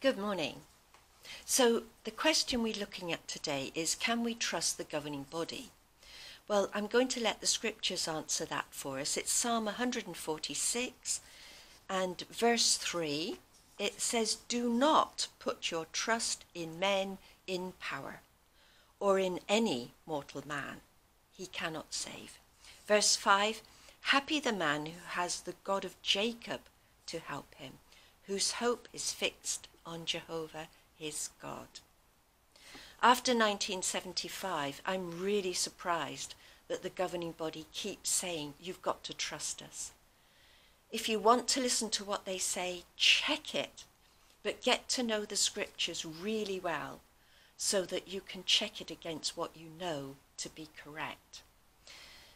Good morning. So the question we're looking at today is, can we trust the governing body? Well, I'm going to let the scriptures answer that for us. It's Psalm 146 and verse 3. It says, "Do not put your trust in men in power, or in any mortal man. He cannot save." Verse 5, "Happy the man who has the God of Jacob to help him, whose hope is fixed on Jehovah his God." After 1975, I'm really surprised that the governing body keeps saying, you've got to trust us. If you want to listen to what they say, check it, but get to know the scriptures really well so that you can check it against what you know to be correct.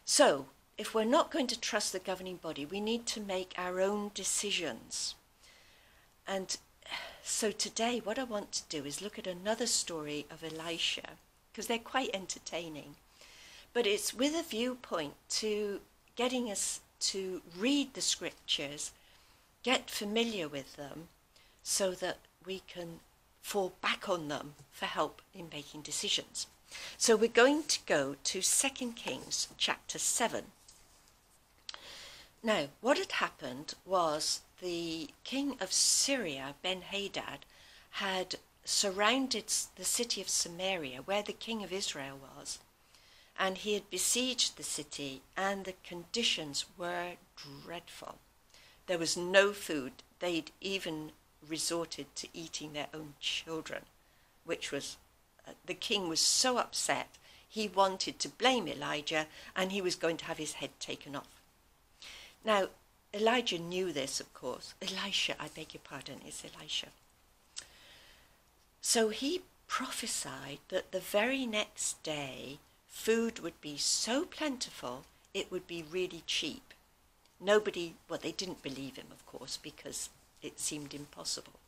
So, if we're not going to trust the governing body, we need to make our own decisions. And so today what I want to do is look at another story of Elisha, because they're quite entertaining. But it's with a viewpoint to getting us to read the scriptures, get familiar with them, so that we can fall back on them for help in making decisions. So we're going to go to 2 Kings chapter 7. Now, what had happened was the king of Syria, Ben-Hadad, had surrounded the city of Samaria, where the king of Israel was, and he had besieged the city, and the conditions were dreadful. There was no food. They'd even resorted to eating their own children, which was, the king was so upset, he wanted to blame Elijah, and he was going to have his head taken off. Now, Elijah knew this, of course. Elisha, I beg your pardon, it's Elisha. So he prophesied that the very next day, food would be so plentiful, it would be really cheap. They didn't believe him, of course, because it seemed impossible.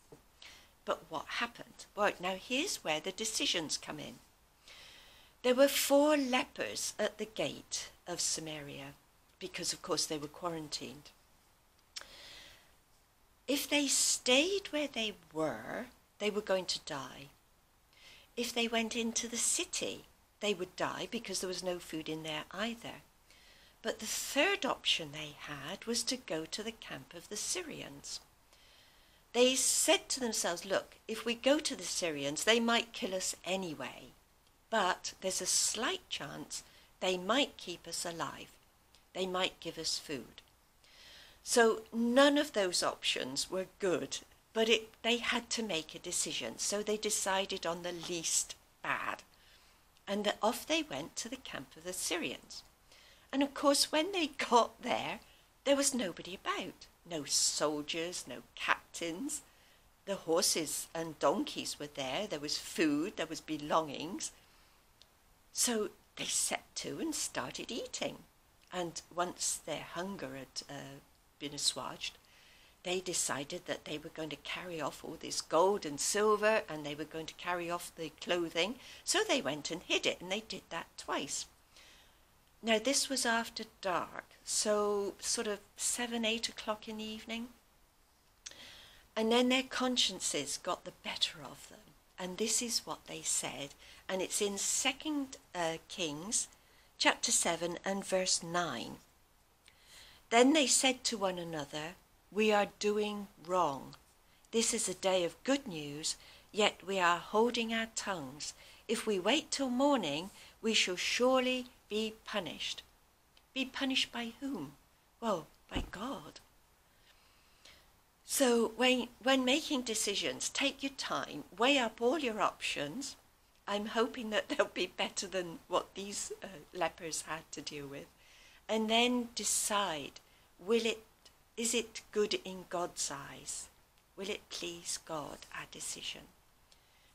But what happened? Well, now here's where the decisions come in. There were 4 lepers at the gate of Samaria, because, of course, they were quarantined. If they stayed where they were going to die. If they went into the city, they would die because there was no food in there either. But the third option they had was to go to the camp of the Syrians. They said to themselves, look, if we go to the Syrians, they might kill us anyway, but there's a slight chance they might keep us alive. They might give us food. So none of those options were good, but they had to make a decision. So they decided on the least bad. And off they went to the camp of the Syrians. And of course, when they got there, there was nobody about. No soldiers, no captains. The horses and donkeys were there. There was food, there was belongings. So they set to and started eating. And once their hunger had been assuaged, they decided that they were going to carry off all this gold and silver, and they were going to carry off the clothing. So they went and hid it, and they did that twice. Now this was after dark, so sort of 7, 8 o'clock in the evening. And then their consciences got the better of them. And this is what they said. And it's in 2 Kings chapter 7 and verse 9. Then they said to one another, "We are doing wrong. This is a day of good news, yet we are holding our tongues. If we wait till morning, we shall surely be punished." Be punished by whom? Well, by God. So when making decisions, take your time, weigh up all your options. I'm hoping that they'll be better than what these lepers had to deal with. And then decide, is it good in God's eyes? Will it please God, our decision?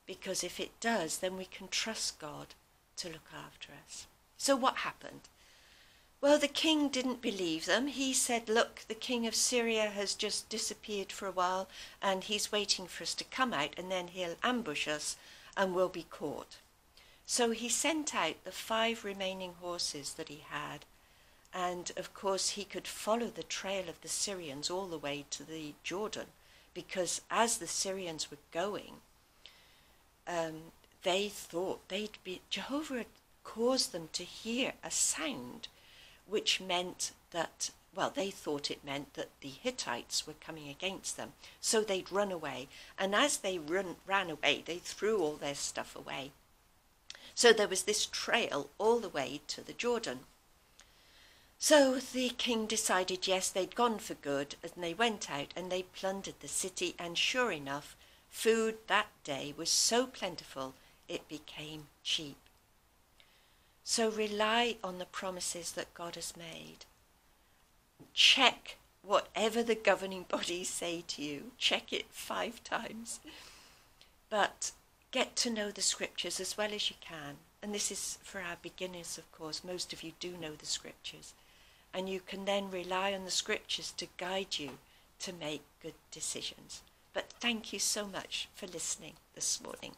Because if it does, then we can trust God to look after us. So what happened? Well, the king didn't believe them. He said, look, the king of Syria has just disappeared for a while, and he's waiting for us to come out, and then he'll ambush us and we'll be caught. So he sent out the 5 remaining horses that he had, and of course he could follow the trail of the Syrians all the way to the Jordan, because as the Syrians were going, they thought Jehovah had caused them to hear a sound, which meant that, well, they thought it meant that the Hittites were coming against them. So they'd run away. And as they ran away, they threw all their stuff away. So there was this trail all the way to the Jordan. So the king decided, yes, they'd gone for good, and they went out and they plundered the city. And sure enough, food that day was so plentiful, it became cheap. So rely on the promises that God has made. Check whatever the governing bodies say to you. Check it 5 times. But get to know the scriptures as well as you can. And this is for our beginners, of course. Most of you do know the scriptures. And you can then rely on the scriptures to guide you to make good decisions. But thank you so much for listening this morning.